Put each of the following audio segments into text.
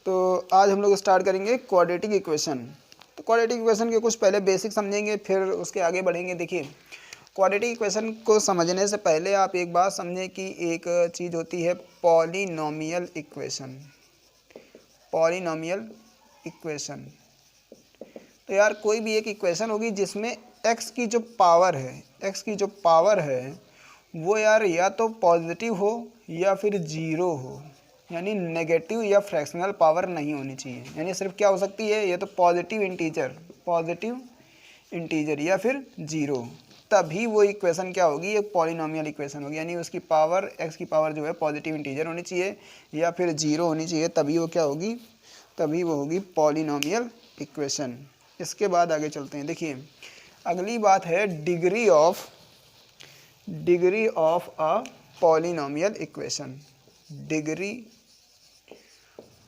तो आज हम लोग स्टार्ट करेंगे क्वाड्रेटिक इक्वेशन। तो क्वाड्रेटिक इक्वेशन के कुछ पहले बेसिक समझेंगे, फिर उसके आगे बढ़ेंगे। देखिए, क्वाड्रेटिक इक्वेशन को समझने से पहले आप एक बात समझें कि एक चीज़ होती है पॉलिनोमियल इक्वेशन। पॉलिनोमियल इक्वेशन, तो यार कोई भी एक इक्वेशन होगी जिसमें x की जो पावर है वो यार या तो पॉजिटिव हो या फिर जीरो हो, यानी नेगेटिव या फ्रैक्शनल पावर नहीं होनी चाहिए। यानी सिर्फ क्या हो सकती है, या तो पॉजिटिव इंटीजर या फिर जीरो, तभी वो इक्वेशन क्या होगी, एक पॉलिनोमियल इक्वेशन होगी। यानी उसकी पावर x की पावर जो है पॉजिटिव इंटीजर होनी चाहिए या फिर जीरो होनी चाहिए, तभी वो क्या होगी, तभी वो होगी पॉलिनोमियल इक्वेशन। इसके बाद आगे चलते हैं। देखिए, अगली बात है degree of a polynomial equation. Degree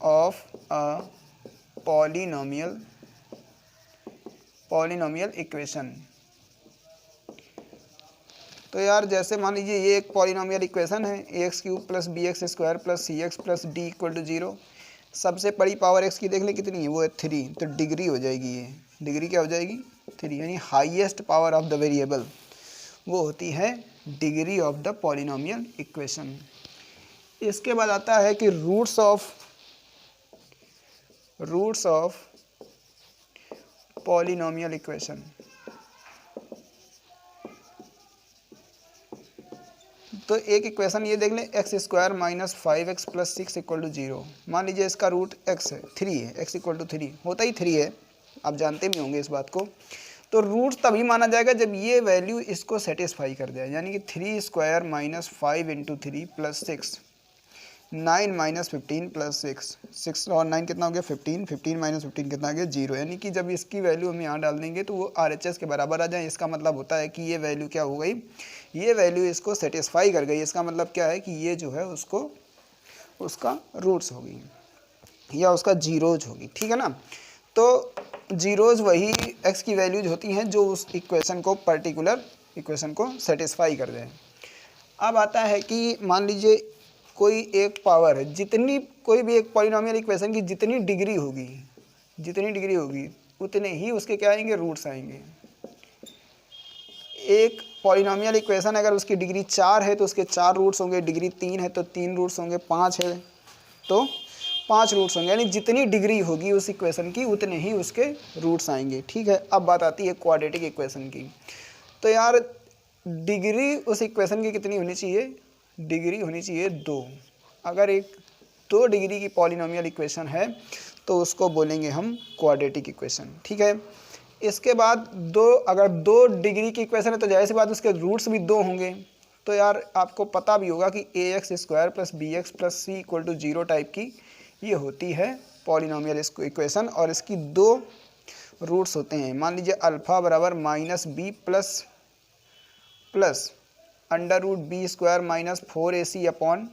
of a polynomial equation. तो यार जैसे मान लीजिए ये एक पॉलिनोमियल इक्वेशन है, ax³ + bx² + cx + d = 0। सबसे बड़ी पावर x की देख लें कितनी है, वो है 3। तो डिग्री हो जाएगी, ये डिग्री क्या हो जाएगी, 3। यानी highest power of the variable वो होती है degree of the polynomial equation. इसके बाद आता है कि रूट्स ऑफ पॉलिनोमियल इक्वेशन। तो एक इक्वेशन ये देख लें, x² - 5x + 6 = 0। मान लीजिए इसका रूट x है, 3 है, x = 3 होता ही 3 है, आप जानते भी होंगे इस बात को। तो रूट तभी माना जाएगा जब ये वैल्यू इसको सेटिस्फाई कर जाए। यानी कि 3² - 5 × 3 + 6, 9 - 15 + 6, 6 और 9 कितना हो गया, 15, 15 - 15 कितना आ गया, 0। यानी कि जब इसकी वैल्यू हम यहाँ डाल देंगे तो वो RHS के बराबर आ जाए। इसका मतलब होता है कि ये वैल्यू क्या हो गई, ये वैल्यू इसको सेटिस्फाई कर गई। इसका मतलब क्या है कि ये जो है उसका रूट्स होगी या उसका जीरोज होगी, ठीक है ना। तो जीरोज वही x की वैल्यूज होती हैं जो उस इक्वेशन को, पर्टिकुलर इक्वेशन को सेटिस्फाई कर दें। अब आता है कि मान लीजिए कोई एक पावर है, जितनी कोई भी एक पॉलिनोमियल इक्वेशन की जितनी डिग्री होगी उतने ही उसके क्या आएंगे, रूट्स आएंगे। एक पॉलिनोमियल इक्वेशन अगर उसकी डिग्री 4 है तो उसके 4 रूट्स होंगे, डिग्री 3 है तो 3 रूट्स होंगे, 5 है तो 5 रूट्स होंगे। यानी जितनी डिग्री होगी उस इक्वेशन की उतने ही उसके रूट्स आएंगे, ठीक है। अब बात आती है क्वाड्रेटिक इक्वेशन की। तो यार डिग्री उस इक्वेशन की कितनी होनी चाहिए, डिग्री होनी चाहिए 2। अगर एक 2 डिग्री की पॉलिनोमियल इक्वेशन है तो उसको बोलेंगे हम क्वाड्रेटिक इक्वेशन, ठीक है। इसके बाद अगर 2 डिग्री की इक्वेशन है तो जाहिर सी बात उसके रूट्स भी 2 होंगे। तो यार आपको पता भी होगा कि ax² + bx + c = 0 टाइप की ये होती है पॉलिनोमियल इक्वेशन, और इसकी 2 रूट्स होते हैं। मान लीजिए अल्फ़ा बराबर -b plus √b² - 4ac upon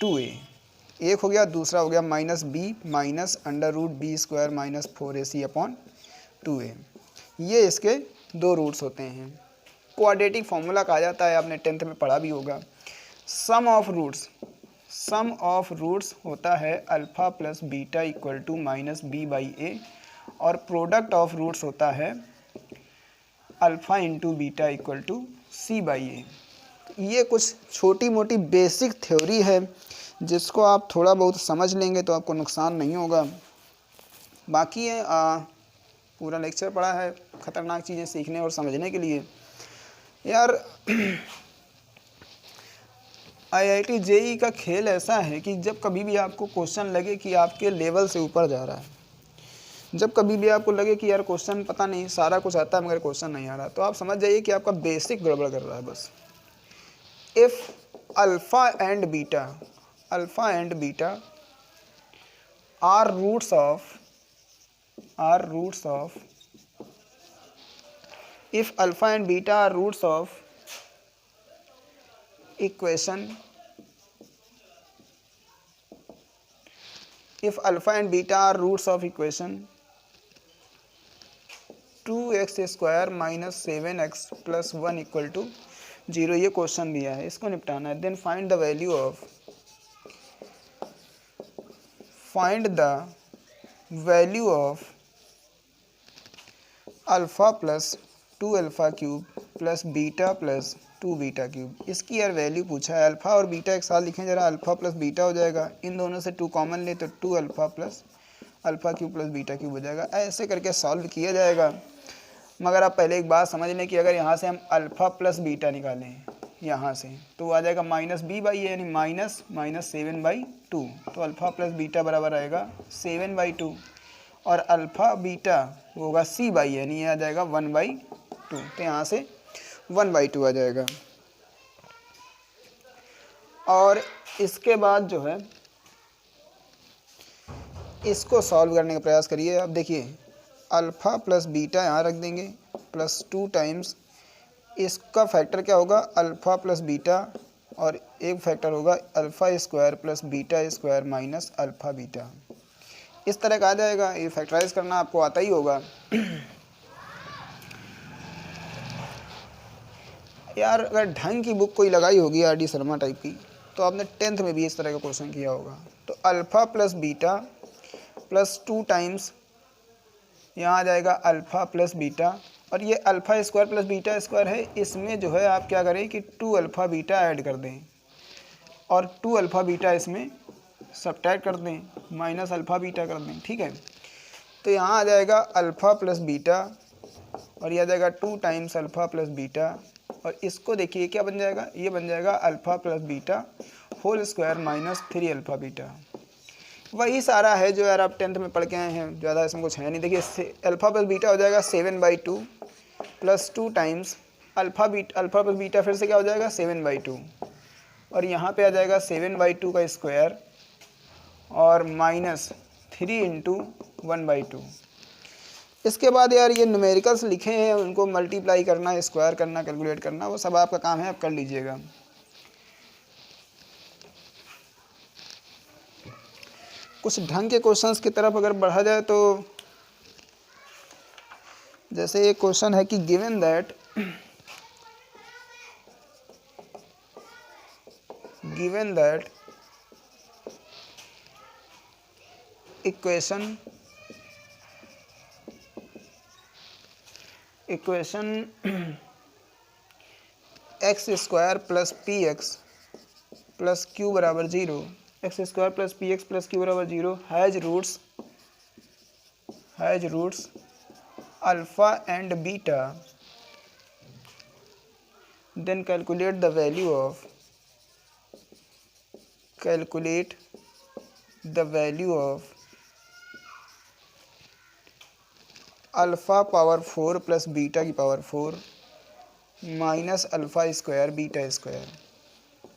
2a। एक हो गया, दूसरा हो गया -b -√b² - 4ac upon 2a। ये इसके 2 रूट्स होते हैं। क्वाड्रेटिक फॉर्मूला कहा जाता है, आपने 10th में पढ़ा भी होगा। सम ऑफ रूट्स होता है अल्फ़ा + बीटा = -b/a, और प्रोडक्ट ऑफ रूट्स होता है अल्फ़ा × बीटा = c/a। ये कुछ छोटी मोटी बेसिक थ्योरी है जिसको आप थोड़ा बहुत समझ लेंगे तो आपको नुकसान नहीं होगा। बाकी है पूरा लेक्चर पढ़ा है ख़तरनाक चीज़ें सीखने और समझने के लिए। यार IIT JEE का खेल ऐसा है कि जब कभी भी आपको क्वेश्चन लगे कि आपके लेवल से ऊपर जा रहा है, जब कभी भी आपको लगे कि यार क्वेश्चन पता नहीं सारा कुछ आता है मगर क्वेश्चन नहीं आ रहा, तो आप समझ जाइए कि आपका बेसिक गड़बड़ कर रहा है बस। If alpha and beta are roots of if alpha and beta are roots of equation, if alpha and beta are roots of equation 2x² - 7x + 1 = 0, ये क्वेश्चन दिया है, इसको निपटाना है। Then find the value of find the value of alpha plus 2 alpha cube plus beta plus 2 beta cube. इसकी यार value पूछा है। अल्फ़ा और बीटा एक साथ लिखें जरा, अल्फ़ा प्लस बीटा हो जाएगा, इन दोनों से 2 कॉमन ले तो 2 alpha plus alpha cube plus beta cube हो जाएगा। ऐसे करके सॉल्व किया जाएगा। मगर आप पहले एक बात समझ लें कि अगर यहाँ से हम अल्फ़ा प्लस बीटा निकालें यहाँ से, तो वो आ जाएगा माइनस बी बाई ए, यानी माइनस 7/2। तो अल्फ़ा प्लस बीटा बराबर आएगा 7/2, और अल्फ़ा बीटा होगा सी बाई, यानी ये आ जाएगा 1/2। तो यहाँ से 1/2 आ जाएगा। और इसके बाद जो है इसको सॉल्व करने का प्रयास करिए। अब देखिए, अल्फ़ा प्लस बीटा यहाँ रख देंगे प्लस 2 टाइम्स इसका फैक्टर क्या होगा, अल्फ़ा प्लस बीटा, और एक फैक्टर होगा alpha square plus beta square minus alpha beta. इस तरह का आ जाएगा। ये फैक्टराइज करना आपको आता ही होगा। यार अगर ढंग की बुक कोई लगाई होगी आर डी शर्मा टाइप की, तो आपने 10th में भी इस तरह का क्वेश्चन किया होगा। तो alpha plus beta plus 2 times यहाँ आ जाएगा अल्फ़ा प्लस बीटा, और ये alpha square plus beta square है, इसमें जो है आप क्या करें कि 2 अल्फ़ा बीटा ऐड कर दें और 2 अल्फ़ा बीटा इसमें सब्ट्रैक्ट कर दें, माइनस अल्फ़ा बीटा कर दें। ठीक है, तो यहाँ आ जाएगा अल्फ़ा प्लस बीटा, और यह आ जाएगा 2 टाइम्स अल्फ़ा प्लस बीटा, और इसको देखिए क्या बन जाएगा, ये बन जाएगा alpha plus beta whole square minus 3 alpha beta. वही सारा है जो यार आप 10th में पढ़ के आए हैं, ज़्यादा इसमें कुछ है नहीं। देखिए अल्फ़ा प्लस बीटा हो जाएगा 7/2 plus 2 times alpha plus beta, फिर से क्या हो जाएगा 7/2, और यहाँ पे आ जाएगा 7/2 का स्क्वायर और माइनस 3 इंटू 1/2। इसके बाद यार ये न्यूमेरिकल्स लिखे हैं, उनको मल्टीप्लाई करना, स्क्वायर करना, कैलकुलेट करना, वो सब आपका काम है, आप कर लीजिएगा। कुछ ढंग के क्वेश्चंस की तरफ अगर बढ़ा जाए तो जैसे एक क्वेश्चन है कि given that equation x square plus p x plus q बराबर 0, x square plus p x plus q बराबर 0 has roots alpha and beta, then calculate the value of alpha power 4 plus beta की power 4 minus alpha square beta square.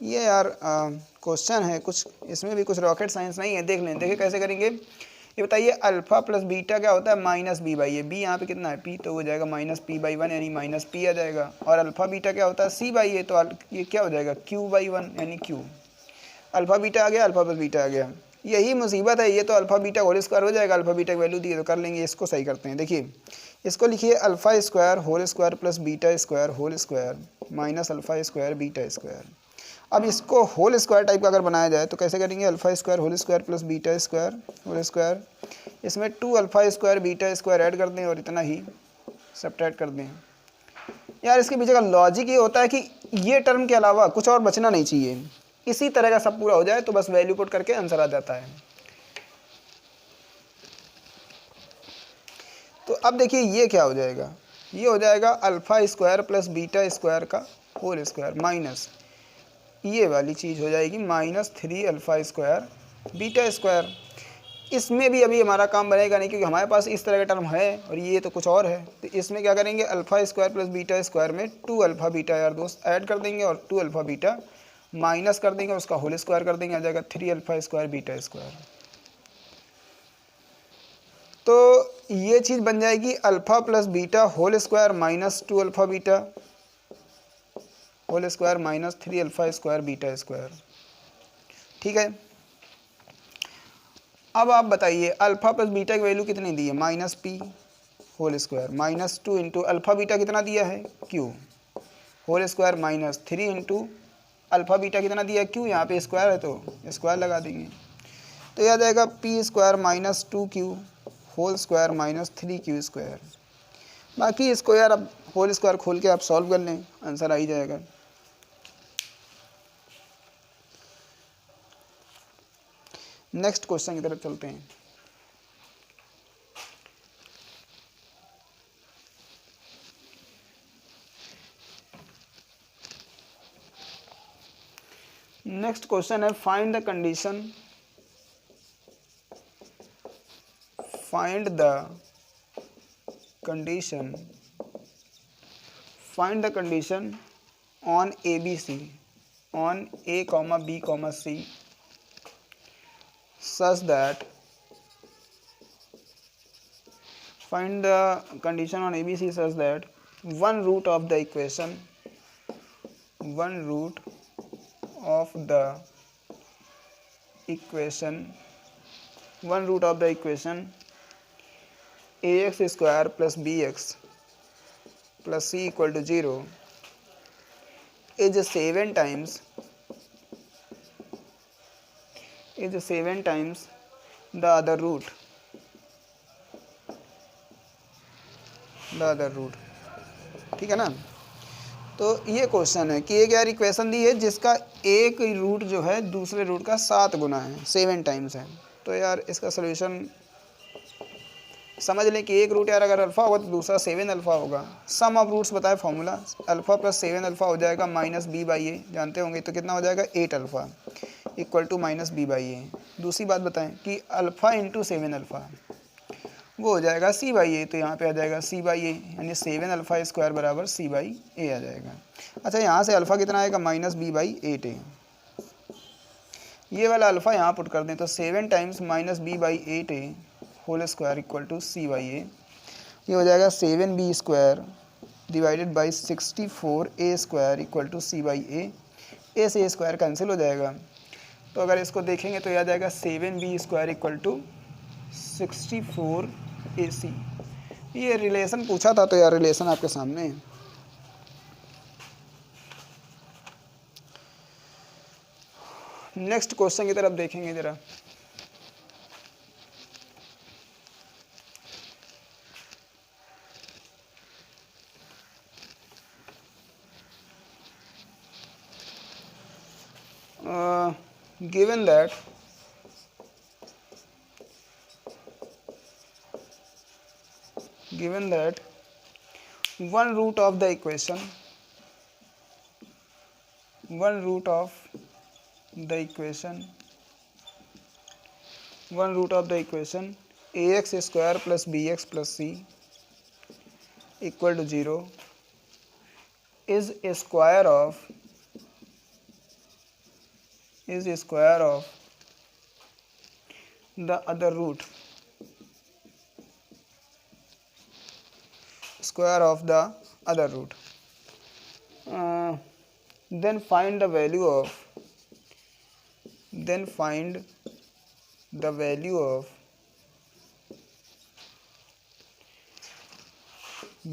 ये यार question है, कुछ इसमें भी कुछ रॉकेट साइंस नहीं है। देख लें, देखिए कैसे करेंगे। ये बताइए अल्फ़ा प्लस बीटा क्या होता है, minus B by A, B यहाँ पे कितना है पी, तो हो जाएगा माइनस पी बाई 1, यानी माइनस पी आ जाएगा। और अल्फ़ा बीटा क्या होता है सी बाई ए, तो ये क्या हो जाएगा क्यू बाई 1, यानी क्यू। अल्फ़ा बीटा आ गया, अल्फ़ा प्लस बीटा आ गया। यही मुसीबत है, ये तो अल्फ़ा बीटा होल स्क्वायर हो जाएगा, अल्फ़ा बीटा की वैल्यू दी है तो कर लेंगे। इसको सही करते हैं। देखिए इसको लिखिए alpha square whole square plus beta square whole square minus alpha square beta square. अब इसको होल स्क्वायर टाइप का अगर बनाया जाए तो कैसे करेंगे, alpha square whole square plus beta square whole square, इसमें 2 alpha square beta square add कर दें और इतना ही सब्ट्रैक्ट कर दें। यार इसके पीछे का लॉजिक ये होता है कि ये टर्म के अलावा कुछ और बचना नहीं चाहिए। इसी तरह का सब पूरा हो जाए तो बस वैल्यू पुट करके आंसर आ जाता है। तो अब देखिए ये क्या हो जाएगा, ये हो जाएगा alpha square plus beta square का होल स्क्वायर माइनस ये वाली चीज़ हो जाएगी minus 3 alpha square beta square. इसमें भी अभी हमारा काम बनेगा नहीं, क्योंकि हमारे पास इस तरह का टर्म है और ये तो कुछ और है। तो इसमें क्या करेंगे, alpha square plus beta square में 2 अल्फ़ा बीटा यार दोस्त ऐड कर देंगे और 2 अल्फ़ा बीटा माइनस कर देंगे, उसका होल स्क्वायर कर देंगे, आ जाएगा 3 अल्फ़ा स्क्वायर बीटा स्क्वायर। तो ये चीज़ बन जाएगी alpha plus beta whole square minus 2 alpha beta whole square minus 3 alpha square beta square. ठीक है, अब आप बताइए अल्फ़ा प्लस बीटा की वैल्यू कितनी दी है, minus p whole square minus 2 into alpha beta कितना दिया है q whole square minus 3 into alpha beta कितना दिया है क्यू, यहाँ पे स्क्वायर है तो स्क्वायर लगा देंगे। तो यह आ जाएगा p square minus 2q whole square minus 3q square. बाकी इसको यार अब होल स्क्वायर खोल के आप सॉल्व कर लें, आंसर आ ही जाएगा। नेक्स्ट क्वेश्चन की तरफ चलते हैं। नेक्स्ट क्वेश्चन है find the condition find the condition on ABC on A, B, C such that find the condition on ABC such that one root of the equation ax square plus bx plus c equal to 0 is 7 times the other root ठीक है ना। तो ये question है कि एक यार equation दी है जिसका एक रूट जो है दूसरे रूट का 7 गुना है, 7 टाइम्स है। तो यार इसका सोल्यूशन समझ लें कि एक रूट यार अगर अल्फ़ा होगा तो दूसरा 7 अल्फ़ा होगा। सम ऑफ रूट्स बताए फॉर्मूला, अल्फ़ा प्लस 7 अल्फ़ा हो जाएगा माइनस बी बाई ए, जानते होंगे। तो कितना हो जाएगा 8 alpha equal to minus B by a. दूसरी बात बताएं कि अल्फ़ा इंटू 7 अल्फ़ा वो हो जाएगा सी बाई ए। तो यहाँ पे आ जाएगा सी बाई ए, यानी 7 अल्फ़ा स्क्वायर बराबर सी बाई ए आ जाएगा। अच्छा, यहाँ से अल्फ़ा कितना आएगा माइनस बी बाई 8 ए। ये वाला अल्फ़ा यहाँ पुट कर दें तो 7 times minus B by 8 a whole square equal to c by a. ये हो जाएगा 7b square divided by 64 a square equal to c by a. A से ए स्क्वायर कैंसिल हो जाएगा। तो अगर इसको देखेंगे तो यह आ जाएगा 7b स्क्वायर इक्वल टू 64 ए सी। ये रिलेशन पूछा था तो यार रिलेशन आपके सामने है। नेक्स्ट क्वेश्चन की तरफ देखेंगे जरा। given that one root of the equation ax square plus bx plus c equal to 0 is a square of the other root, then find the value of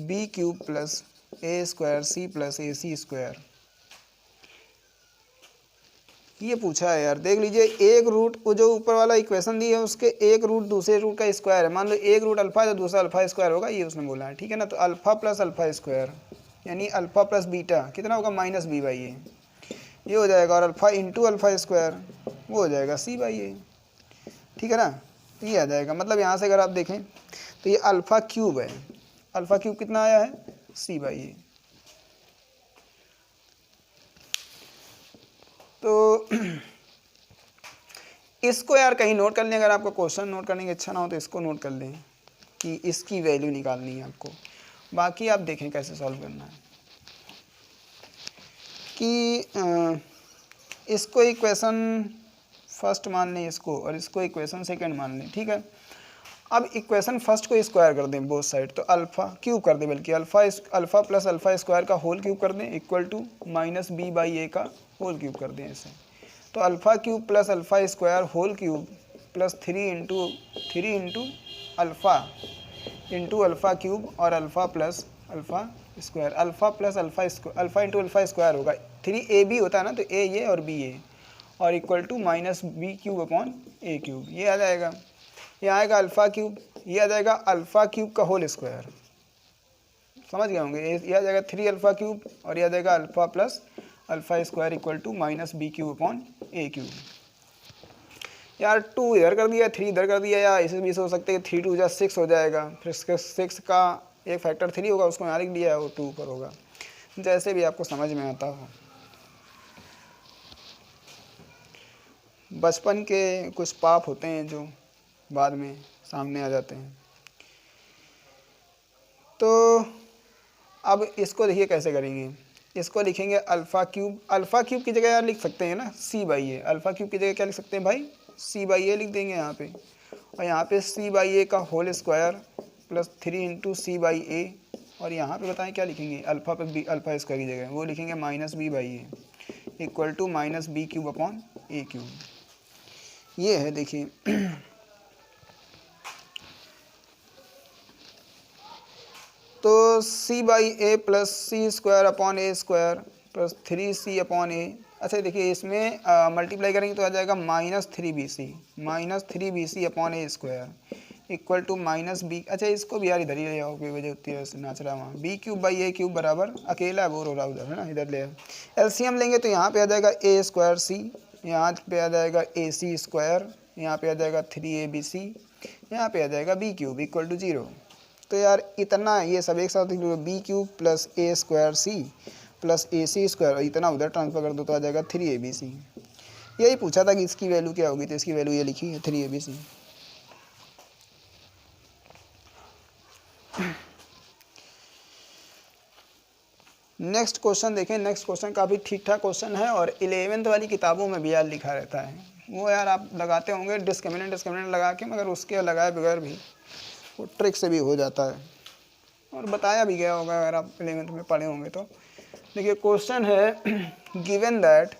b cube plus a square c plus ac square। ये पूछा है यार, देख लीजिए। एक root को जो ऊपर वाला इक्वेशन दी है उसके एक रूट दूसरे रूट का स्क्वायर है। मान लो एक रूट अल्फा है तो दूसरा अल्फा स्क्वायर होगा, ये उसने बोला है, ठीक है ना। तो अल्फा प्लस अल्फा स्क्वायर यानी अल्फा प्लस बीटा कितना होगा माइनस बी बाई ए, ये हो जाएगा। और अल्फा इंटू अल्फा स्क्वायर वो हो जाएगा सी बाई ए, ठीक है ना। तो ये आ जाएगा। मतलब यहाँ से अगर आप देखें तो ये अल्फा क्यूब है। अल्फा क्यूब कितना आया है सी बाई ए। तो इसको यार कहीं नोट कर लें। अगर आपको क्वेश्चन नोट करने की इच्छा ना हो तो इसको नोट कर लें कि इसकी वैल्यू निकालनी है आपको। बाकी आप देखें कैसे सॉल्व करना है। कि इसको इक्वेशन फर्स्ट मान लें इसको, और इसको इक्वेशन सेकंड मान लें, ठीक है। अब इक्वेशन फर्स्ट को स्क्वायर कर दें बोथ साइड, तो अल्फ़ा क्यूब कर दें, बल्कि अल्फ़ा प्लस अल्फ़ा स्क्वायर का होल क्यूब कर दें equal to minus B by a का होल क्यूब कर दें इसे। तो alpha cube plus alpha square whole cube plus 3 into alpha cube और alpha plus alpha square. Alpha plus alpha into alpha square होगा 3ab होता है ना, तो ए ये और बी ए, और equal to minus b cube upon a cube, ये आ जाएगा। ये आएगा अल्फ़ा क्यूब, ये आ जाएगा अल्फ़ा क्यूब का होल स्क्वायर, समझ गए होंगे। ये आ जाएगा 3 अल्फ़ा क्यूब और ये आ जाएगा alpha plus alpha square equal to minus b cube upon a cube. यार 2 इधर कर दिया, 3 इधर कर दिया, या ऐसे भी हो सकते हैं 3 2 जा 6 हो जाएगा, फिर 6 का एक फैक्टर 3 होगा, उसको यहाँ लिख दिया है, वो 2 पर होगा, जैसे भी आपको समझ में आता हो। बचपन के कुछ पाप होते हैं जो बाद में सामने आ जाते हैं। तो अब इसको देखिए कैसे करेंगे, इसको लिखेंगे अल्फ़ा क्यूब। अल्फ़ा क्यूब की जगह यार लिख सकते हैं ना सी बाई ए, अल्फ़ा क्यूब की जगह क्या लिख सकते हैं भाई, सी बाई ए लिख देंगे यहाँ पे, और यहाँ पे सी बाई ए का whole square plus 3 into c by a, और यहाँ पे बताएं क्या लिखेंगे, अल्फ़ा पे बी, अल्फ़ा स्क्वायर की जगह वो लिखेंगे minus B by a equal to minus b cube upon a cube. ये है देखिए तो c by a plus c square upon a square plus 3c upon a. अच्छा देखिए इसमें मल्टीप्लाई करेंगे तो आ जाएगा -3bc upon a square equal to minus b. अच्छा इसको भी यार इधर ही ले आओ, कोई वजह होती है नाच रहा वहाँ, b cube by a cube बराबर, अकेला बोर हो रहा उधर है ना, इधर ले एलसीएम लेंगे तो यहाँ पे आ जाएगा ए स्क्वायर सी, यहाँ पे आ जाएगा ए सी स्क्वायर, यहाँ पे आ जाएगा 3abc, यहाँ पे आ जाएगा बी क्यूब इक्वल टू 0। तो यार इतना ये सब एक साथ लिख लो, बी क्यूब प्लस ए स्क्वायर सी प्लस ए सी स्क्वायर, इतना उधर ट्रांसफर कर दो तो आ जाएगा 3abc। यही पूछा था कि इसकी वैल्यू क्या होगी, तो इसकी वैल्यू ये लिखी है 3abc। नेक्स्ट क्वेश्चन देखें। नेक्स्ट क्वेश्चन काफ़ी ठीक ठाक क्वेश्चन है और 11th वाली किताबों में भी यार लिखा रहता है, वो यार आप लगाते होंगे डिस्क्रिमिनेंट लगा के, मगर उसके लगाए बगैर भी वो ट्रिक से भी हो जाता है और बताया भी गया होगा अगर आप 11th में पढ़े होंगे तो। देखिए क्वेश्चन है given that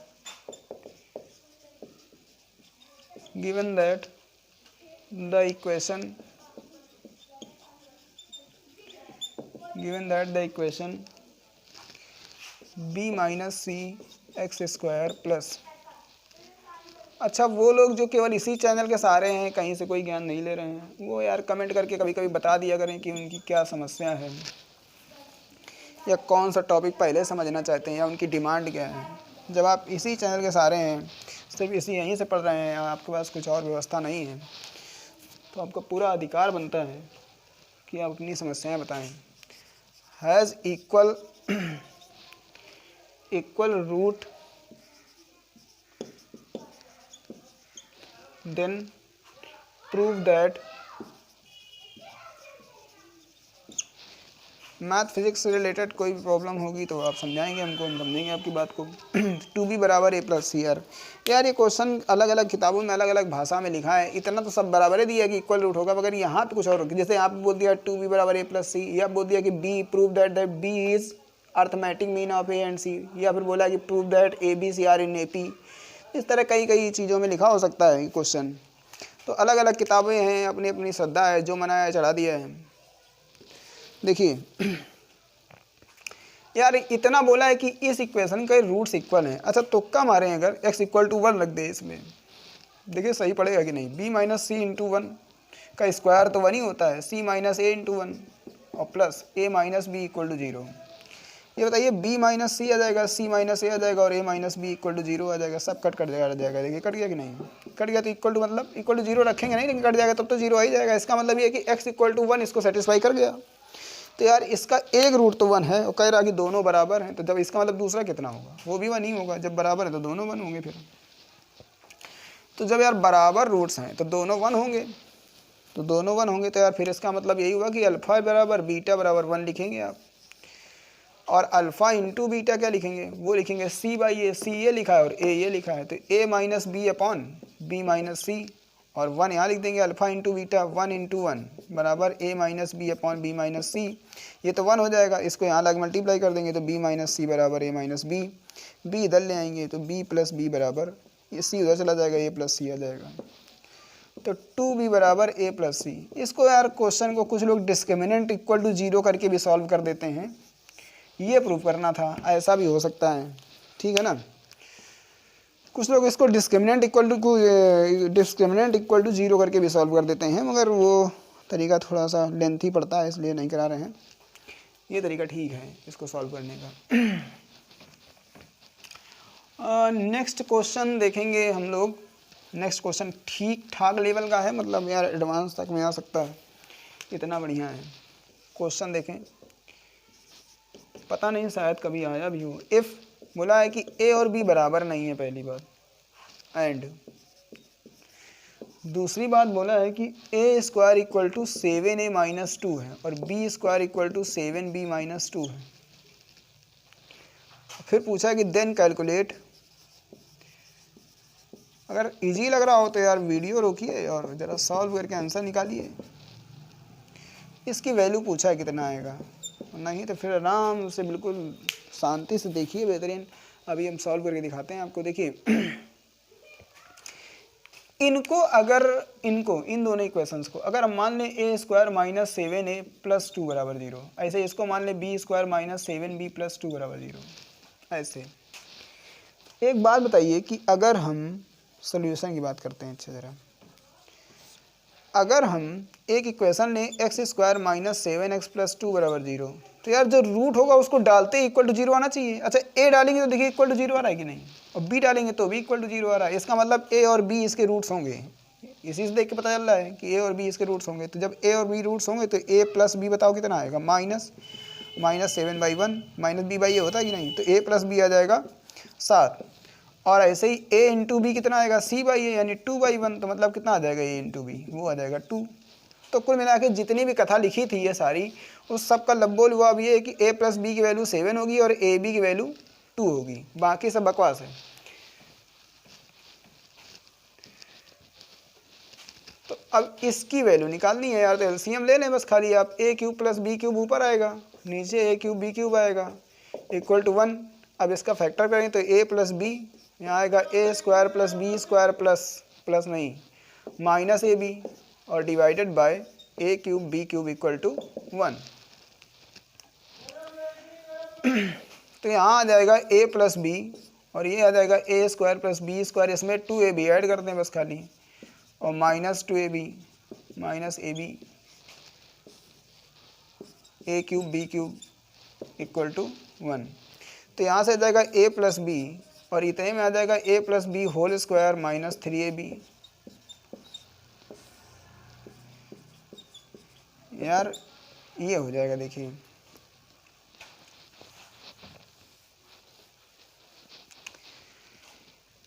the equation b minus c x square plus. अच्छा वो लोग जो केवल इसी चैनल के सहारे हैं, कहीं से कोई ज्ञान नहीं ले रहे हैं, वो यार कमेंट करके कभी कभी बता दिया करें कि उनकी क्या समस्या है या कौन सा टॉपिक पहले समझना चाहते हैं या उनकी डिमांड क्या है। जब आप इसी चैनल के सहारे हैं, सिर्फ इसी यहीं से पढ़ रहे हैं, आपके पास कुछ और व्यवस्था नहीं है, तो आपका पूरा अधिकार बनता है कि आप अपनी समस्याएं बताएं। Has equal root then prove that math physics से रिलेटेड कोई भी प्रॉब्लम होगी तो आप समझाएंगे हमको, हम समझेंगे आपकी बात को। 2b बराबर a प्लस सी। यार ये क्वेश्चन अलग अलग किताबों में अलग अलग भाषा में लिखा है, इतना तो सब बराबर ही दिया कि इक्वल रूट होगा, मगर यहाँ पे कुछ और होगा। जैसे आप बोल दिया 2b बराबर a प्लस सी, या बोल दिया कि b prove that b is arithmetic mean of a and c, या फिर बोला कि prove that abc are in ap। इस तरह कई चीज़ों में लिखा हो सकता है क्वेश्चन। तो अलग अलग किताबें हैं, अपनी अपनी श्रद्धा है, जो मनाया है चढ़ा दिया है। देखिए यार इतना बोला है कि इस इक्वेशन के रूट्स इक्वल हैं। अच्छा तुक्का मारें, अगर x इक्वल टू 1 रख दे इसमें, देखिए सही पड़ेगा कि नहीं। b माइनस सी इंटू 1 का स्क्वायर तो 1 ही होता है, c माइनस ए इंटू 1 और plus a minus b equal to 0। ये बताइए b माइनस सी आ जाएगा, c माइनस ए आ जाएगा और a minus b equal to 0 आ जाएगा। सब कट जाएगा। देखिए कट गया कि नहीं, कट गया तो इक्वल टू मतलब इक्वल टू 0 रखेंगे नहीं, लेकिन कट जाएगा तब तो 0 आ ही जाएगा। इसका मतलब ये कि x इक्वल टू 1 इसको सेटिस्फाई कर गया। तो यार इसका एक रूट तो 1 है और कह रहा कि दोनों बराबर हैं, तो जब इसका मतलब दूसरा कितना होगा, वो भी 1 ही होगा। जब बराबर है तो दोनों 1 होंगे। फिर तो जब यार बराबर रूट्स हैं तो दोनों 1 होंगे, तो यार फिर इसका मतलब यही हुआ कि अल्फ़ा बराबर बीटा बराबर 1 लिखेंगे आप, और अल्फ़ा इंटू बीटा क्या लिखेंगे, वो लिखेंगे c बाई ए। सी ये लिखा है और a ये लिखा है, तो a minus b upon b minus c, और 1 यहाँ लिख देंगे। अल्फ़ा इंटू बीटा 1 इंटू 1 बराबर a minus b upon b minus c, ये तो 1 हो जाएगा। इसको यहाँ लग मल्टीप्लाई कर देंगे तो b माइनस सी बराबर a माइनस बी, b इधर ले आएंगे तो b प्लस बी बराबर, ये c उधर चला जाएगा, a प्लस सी आ जाएगा। तो 2b बराबर a प्लस सी। इसको यार क्वेश्चन को कुछ लोग डिस्क्रिमिनेंट इक्वल टू 0 करके भी सॉल्व कर देते हैं, ये प्रूव करना था, ऐसा भी हो सकता है, ठीक है ना। कुछ लोग इसको डिस्क्रिमिनेंट इक्वल टू जीरो करके भी सॉल्व कर देते हैं, मगर वो तरीका थोड़ा सा लेंथी पड़ता है, इसलिए नहीं करा रहे हैं। ये तरीका ठीक है इसको सॉल्व करने का। नेक्स्ट क्वेश्चन देखेंगे हम लोग। नेक्स्ट क्वेश्चन ठीक ठाक लेवल का है, मतलब यार एडवांस तक में आ सकता है, इतना बढ़िया है क्वेश्चन। देखें, पता नहीं शायद कभी आया भी हो। इफ़ बोला है कि ए और बी बराबर नहीं है, पहली बात, एंड दूसरी बात बोला है कि a square equal to 7a minus 2 है और b square equal to 7b minus 2 है। फिर पूछा है कि देन कैलकुलेट। अगर इजी लग रहा हो तो यार वीडियो रोकिए और ज़रा सॉल्व करके आंसर निकालिए। इसकी वैल्यू पूछा है कितना आएगा, नहीं तो फिर आराम से बिल्कुल शांति से देखिए, बेहतरीन। अभी हम सॉल्व करके दिखाते हैं आपको। देखिए इनको अगर इन दोनों इक्वेशंस को अगर हम मान लें ए स्क्वायर माइनस 7a प्लस 2 बराबर 0, ऐसे इसको मान लें B square minus 7b plus 2 बराबर 0, ऐसे। एक बात बताइए कि अगर हम सोल्यूशन की बात करते हैं अच्छे ज़रा, अगर हम एक इक्वेशन लें x square minus 7x plus 2 बराबर 0, तो यार जो रूट होगा उसको डालते ही इक्वल टू 0 आना चाहिए। अच्छा, ए डालेंगे तो देखिए इक्वल टू 0 आ रहा है कि नहीं, और बी डालेंगे तो भी इक्वल टू 0 आ रहा है। इसका मतलब ए और बी इसके रूट्स होंगे। इसी से देख के पता चल रहा है कि ए और बी इसके रूट्स होंगे। तो जब ए और बी रूट्स होंगे तो ए प्लस बी बताओ कितना आएगा, माइनस 7/1 माइनस बी बाई ए होता है कि नहीं, तो ए प्लस बी आ जाएगा 7। और ऐसे ही a इंटू बी कितना आएगा, c बाई ए, यानी 2/1, तो मतलब कितना आ जाएगा a इंटू बी, वो आ जाएगा 2। तो कुल मिला के जितनी भी कथा लिखी थी ये सारी, उस सब का लबोल हुआ अब ये है कि a प्लस बी की वैल्यू 7 होगी और ए बी की वैल्यू 2 होगी। बाकी सब बकवास है। तो अब इसकी वैल्यू निकालनी है यार, तो एलसीएम ले लें बस खाली आप। a cube plus b cube ऊपर आएगा, नीचे a क्यूब बी क्यूब आएगा, इक्वल टू 1। अब इसका फैक्टर करें तो a प्लस बी, यहाँ आएगा a square plus b square plus नहीं माइनस ए बी, और divided by a cube b cube equal to 1। तो यहाँ आ जाएगा a प्लस बी और ये आ जाएगा a square plus b square, इसमें 2ab ऐड कर दें बस खाली, और minus 2ab minus a b a cube b cube equal to 1। तो यहाँ से आ जाएगा a प्लस बी और इतने में आ जाएगा a plus b whole square minus 3ab। यार ये हो जाएगा, देखिए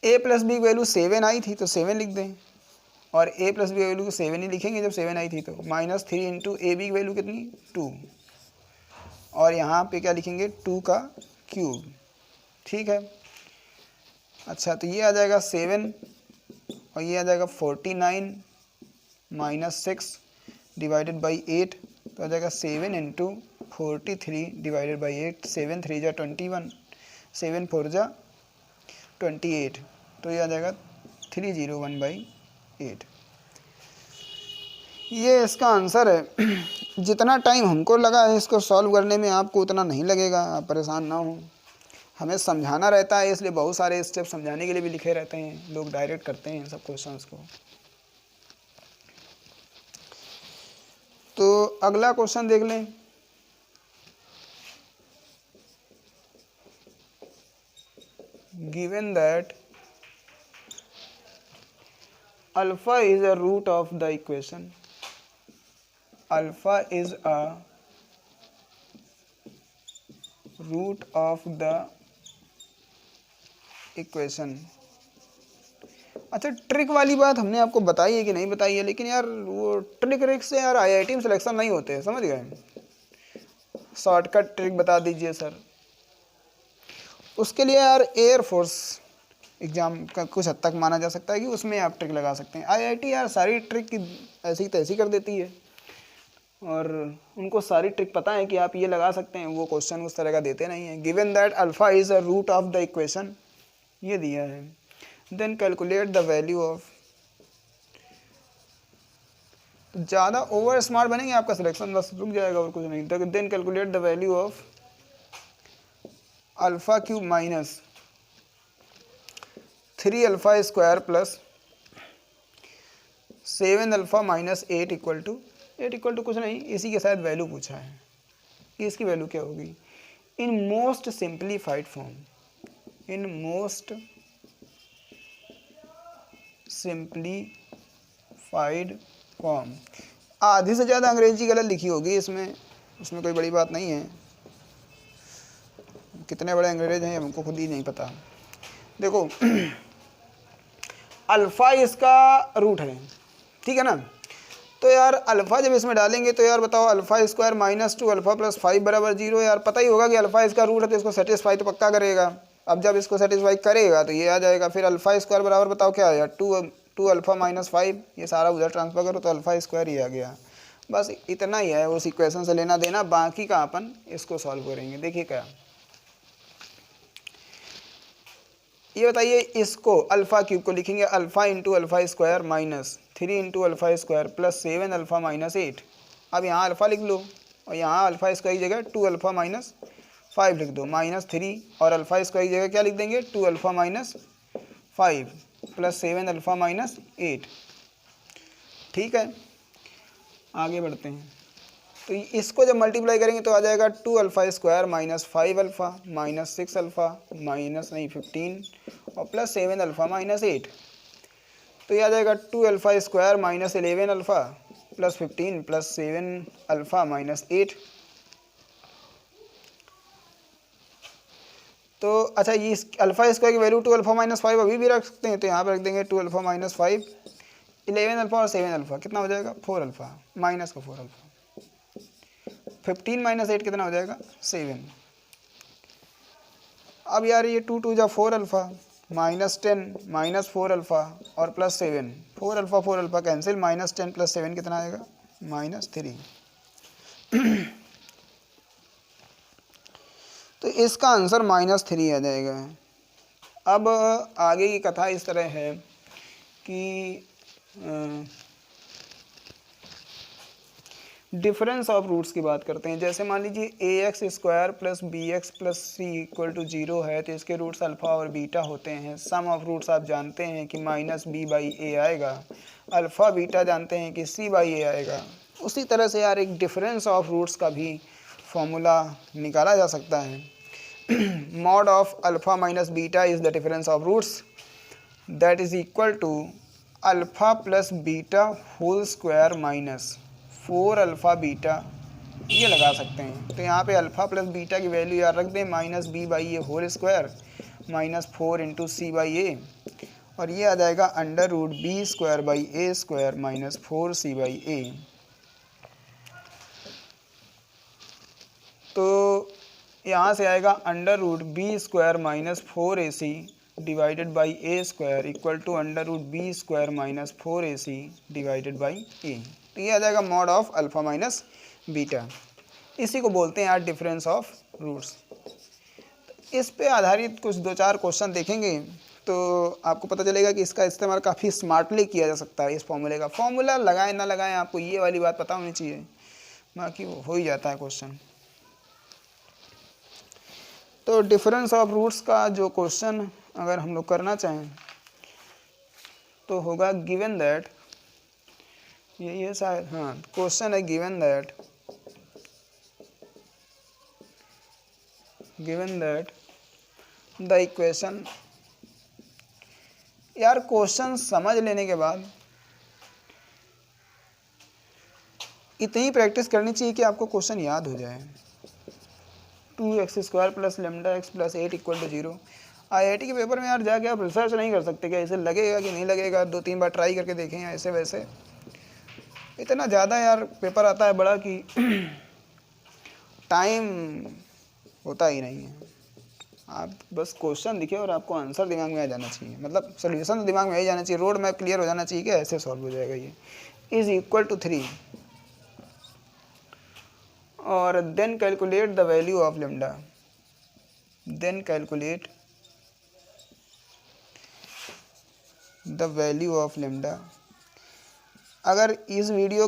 a प्लस बी की वैल्यू 7 आई थी तो 7 लिख दें, और a प्लस बी की वैल्यू को 7 ही लिखेंगे जब 7 आई थी तो, माइनस 3 इंटू ए बी की वैल्यू कितनी 2, और यहाँ पे क्या लिखेंगे 2 का क्यूब। ठीक है। अच्छा, तो ये आ जाएगा 7 और ये आ जाएगा 49 माइनस 6 डिवाइडेड बाई 8, तो आ जाएगा 7 इंटू 43 डिवाइडेड बाई 8, 7 3 जा 21, 7 4 जा 28, तो ये आ जाएगा 301/8। ये इसका आंसर है। जितना टाइम हमको लगा है इसको सॉल्व करने में, आपको उतना नहीं लगेगा, आप परेशान ना हो। हमें समझाना रहता है, इसलिए बहुत सारे स्टेप समझाने के लिए भी लिखे रहते हैं, लोग डायरेक्ट करते हैं सब क्वेश्चंस को। तो अगला क्वेश्चन देख लें। Given that alpha is a root of the equation, alpha is a root of the equation. अच्छा, ट्रिक वाली बात हमने आपको बताई है कि नहीं बताई है, लेकिन यार वो ट्रिक से यार आईआईटी में सिलेक्शन नहीं होते, समझ गए। शॉर्टकट ट्रिक बता दीजिए सर। उसके लिए यार एयरफोर्स एग्ज़ाम का कुछ हद तक माना जा सकता है कि उसमें आप ट्रिक लगा सकते हैं। आईआईटी यार सारी ट्रिक ऐसी तैसी कर देती है, और उनको सारी ट्रिक पता है कि आप ये लगा सकते हैं, वो क्वेश्चन उस तरह का देते नहीं है। Given that alpha is a root of the equation, ये दिया है, then calculate the value of. ज़्यादा ओवर स्मार्ट बनेंगे आपका सिलेक्शन बस रुक जाएगा और कुछ नहीं। Then calculate the value of alpha cube minus 3 alpha square plus 7 alpha minus 8 equal to कुछ नहीं, इसी के साथ वैल्यू पूछा है कि इसकी वैल्यू क्या होगी in most simplified form, in most simplified form. आधी से ज़्यादा अंग्रेजी गलत लिखी होगी इसमें, उसमें कोई बड़ी बात नहीं है, कितने बड़े अंग्रेज हैं हमको खुद ही नहीं पता। देखो अल्फ़ा इसका रूट है, ठीक है ना, तो यार अल्फ़ा जब इसमें डालेंगे तो यार बताओ alpha square minus 2 alpha plus 5 बराबर 0, यार पता ही होगा कि अल्फ़ा इसका रूट है तो इसको सेटिस्फाई तो पक्का करेगा। अब जब इसको सेटिस्फाई करेगा तो ये आ जाएगा, फिर अल्फ़ा स्क्वायर बराबर बताओ क्या आया 2 अल्फ़ा माइनस 5, ये सारा उधर ट्रांसफर करो तो अल्फ़ा स्क्वायर ही आ गया। बस इतना ही है उस इक्वेशन से लेना देना, बाकी का अपन इसको सॉल्व करेंगे। देखिए क्या, ये बताइए इसको अल्फ़ा क्यूब को लिखेंगे alpha into alpha square minus 3 into alpha square plus 7 alpha minus 8। अब यहाँ अल्फ़ा लिख लो और यहाँ अल्फ़ा स्क्वायर की जगह 2 अल्फ़ा माइनस 5 लिख दो, माइनस 3 और अल्फ़ा स्क्वायर की जगह क्या लिख देंगे 2 alpha minus 5 plus 7 alpha minus 8। ठीक है, आगे बढ़ते हैं। तो इसको जब मल्टीप्लाई करेंगे तो आ जाएगा 2 alpha square minus 5 alpha minus 6 alpha minus 15 और प्लस 7 अल्फ़ा माइनस 8। तो ये आ जाएगा 2 alpha square minus 11 alpha plus 15 plus 7 alpha minus 8। तो अच्छा, ये इस अल्फ़ा स्क्वायर की वैल्यू 2 अल्फ़ा माइनस 5 अभी भी रख सकते हैं, तो यहाँ पर रख देंगे 2 अल्फ़ा माइनस 5, 11 अल्फ़ा और 7 अल्फ़ा कितना हो जाएगा 4 अल्फ़ा माइनस का 4 अल्फ़ा, 15 माइनस 8 कितना हो जाएगा 7। अब यार ये 2 2 जा 4 अल्फ़ा माइनस 10 माइनस 4 अल्फ़ा और plus 7, 4 alpha cancel, minus 10 plus 7 कितना आएगा माइनस 3। तो इसका आंसर माइनस 3 आ जाएगा। अब आगे की कथा इस तरह है कि डिफरेंस ऑफ रूट्स की बात करते हैं। जैसे मान लीजिए a x square plus b x plus c equal to 0 है, तो इसके रूट्स अल्फ़ा और बीटा होते हैं। सम ऑफ रूट्स आप जानते हैं कि माइनस बी बाई ए आएगा, अल्फ़ा बीटा जानते हैं कि सी बाई ए आएगा। उसी तरह से यार एक डिफरेंस ऑफ रूट्स का भी फॉर्मूला निकाला जा सकता है। Mod of alpha minus beta is the difference of roots that is equal to alpha plus beta whole square minus 4 alpha beta, ये लगा सकते हैं। तो यहाँ पे अल्फ़ा प्लस बीटा की वैल्यू याद रख दें minus B by a whole square minus 4 into c by a, और ये आ जाएगा under root b square by a square minus 4 c by a. तो यहाँ से आएगा under root b square minus 4 a c divided by a square equal to under root b square minus 4 a c divided by a. तो ये आ जाएगा mod of alpha minus beta. इसी को बोलते हैं यार डिफरेंस ऑफ रूट्स। इस पे आधारित कुछ 2-4 क्वेश्चन देखेंगे तो आपको पता चलेगा कि इसका इस्तेमाल काफ़ी स्मार्टली किया जा सकता है। इस फॉर्मूले का, फॉर्मूला लगाएं ना लगाएं आपको ये वाली बात पता होनी चाहिए, बाकी वो हो ही जाता है क्वेश्चन। तो डिफरेंस ऑफ रूट्स का जो क्वेश्चन अगर हम लोग करना चाहें तो होगा गिवन दैट, ये शायद हाँ क्वेश्चन है, गिवन दैट द इक्वेशन। यार क्वेश्चन समझ लेने के बाद इतनी प्रैक्टिस करनी चाहिए कि आपको क्वेश्चन याद हो जाए। 2x square plus lambda x plus 8 equal to 0। IIT के पेपर में यार जाके आप रिसर्च नहीं कर सकते क्या इसे लगेगा कि नहीं लगेगा, 2-3 बार ट्राई करके देखें ऐसे वैसे। इतना ज़्यादा यार पेपर आता है बड़ा कि टाइम होता ही नहीं है। आप बस क्वेश्चन लिखे और आपको आंसर दिमाग में आ जाना चाहिए, मतलब सोल्यूशन तो दिमाग में आ ही जाना चाहिए, रोड मैप क्लियर हो जाना चाहिए कि ऐसे सॉल्व हो जाएगा। ये इज़ इक्वल टू 3 और then calculate the value of lambda, then calculate the value of lambda. अगर इस वीडियो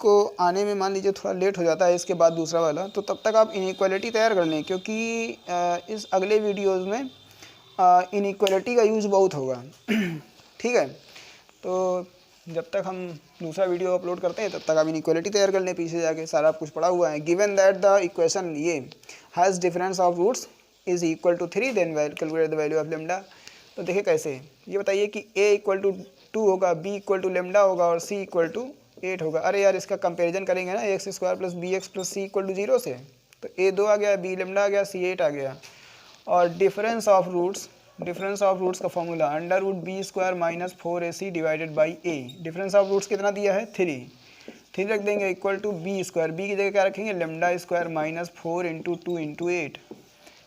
को आने में मान लीजिए थोड़ा लेट हो जाता है इसके बाद दूसरा वाला, तो तब तक आप इनइक्वालिटी तैयार कर लें, क्योंकि इस अगले वीडियोज़ में इनइक्वालिटी का यूज बहुत होगा। ठीक है, तो जब तक हम दूसरा वीडियो अपलोड करते हैं तब तक आप इनइक्वालिटी तैयार कर लें, पीछे जाके सारा कुछ पड़ा हुआ है। गिवन दैट द इक्वेशन ये has difference of roots is equal to 3 then calculate the value of lambda. तो देखिए कैसे, ये बताइए कि a इक्वल टू 2 होगा, b इक्वल टू लेमडा होगा और c इक्वल टू 8 होगा। अरे यार इसका कंपेरिजन करेंगे ना x square plus b x plus c equal to 0 से, तो a 2 आ गया, b लेमडा आ गया, c 8 आ गया। और डिफरेंस ऑफ रूट्स का formula under root b square minus 4ac divided by a। Difference of roots कितना दिया है, 3 रख देंगे equal to b square, b की जगह क्या रखेंगे, lambda square minus 4 into 2 into 8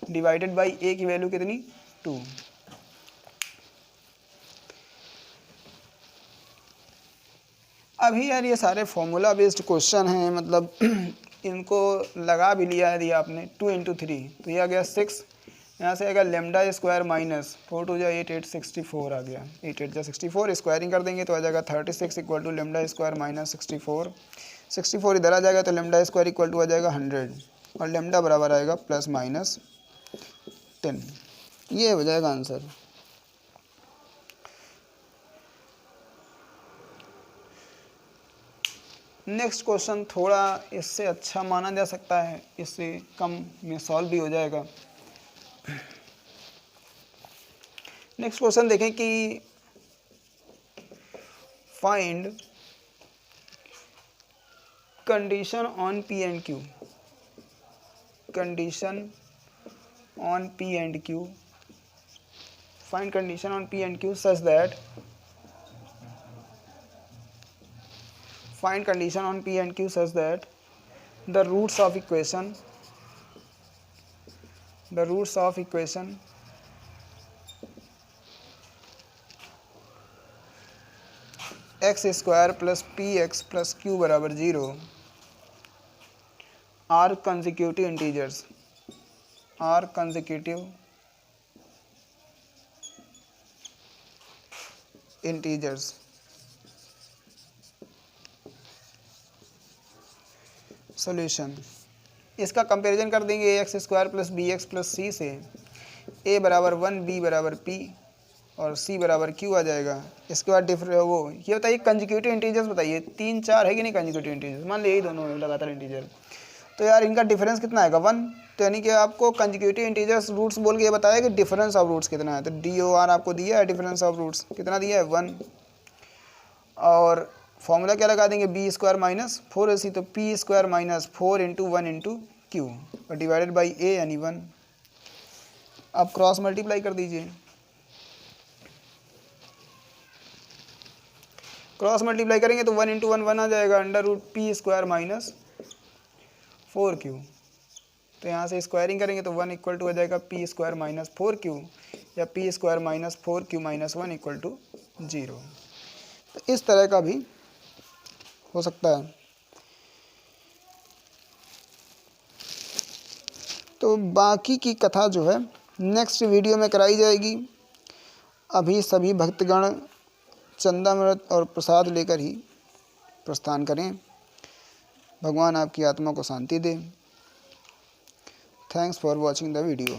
divided by a की वैल्यू कितनी, 2। अभी यार ये सारे फॉर्मूला बेस्ड क्वेश्चन हैं, मतलब इनको लगा भी लिया है दिया आपने, 2 इंटू 3 तो ये आ गया 6, यहाँ से आएगा लेमडा स्क्वायर माइनस 4 टू जा 8 8 64 आ गया, 8 8 जा 64, स्क्वायरिंग कर देंगे तो आ जाएगा 36 equal to lambda square minus 64 इधर आ जाएगा तो लेमडा स्क्वायर इक्वल टू आ जाएगा 100 और लेमडा बराबर आएगा प्लस माइनस 10। ये हो जाएगा आंसर। नेक्स्ट क्वेश्चन थोड़ा इससे अच्छा माना जा सकता है, इससे कम में सॉल्व भी हो जाएगा। नेक्स्ट क्वेश्चन देखें कि find condition on P and Q, condition on P and Q, find condition on P and Q such that, find condition on p and q such that the roots of equation x square plus px plus q बराबर 0 are consecutive integers। Solution, इसका comparison कर देंगे x square plus b x plus c से, a बराबर 1 b बराबर p और c बराबर q आ जाएगा। इसके बाद वो ये बताइए कंजिक्यूटिव इंटीजर्स बताइए, 3 4 है कि नहीं कंजिक्यूटिव इंटीजर्स, मान लीजिए यही दोनों है लगातार इंटीजर, तो यार इनका डिफरेंस कितना आएगा 1। तो यानी कि आपको कंजिक्यूटिव इंटीजर्स रूट्स बोल के ये बताया कि डिफरेंस ऑफ रूट्स कितना है, तो DOR आपको दिया है, डिफरेंस ऑफ रूट्स कितना दिया है 1। और फॉर्मूला क्या लगा देंगे, बी स्क्वायर माइनस 4ac, तो P square minus 4 into 1 into Q और डिवाइडेड बाई a यानी 1। अब क्रॉस मल्टीप्लाई कर दीजिए, क्रॉस मल्टीप्लाई करेंगे तो 1 इंटू 1 1 आ जाएगा, under root p square minus 4q। तो यहाँ से स्क्वायरिंग करेंगे तो 1 इक्वल टू आ जाएगा पी स्क्वायर माइनस 4q या p square minus 4q minus 1 equal to 0। तो इस तरह का भी हो सकता है। तो बाकी की कथा जो है नेक्स्ट वीडियो में कराई जाएगी। अभी सभी भक्तगण चंदामृत और प्रसाद लेकर ही प्रस्थान करें। भगवान आपकी आत्मा को शांति दे। Thanks for watching the video.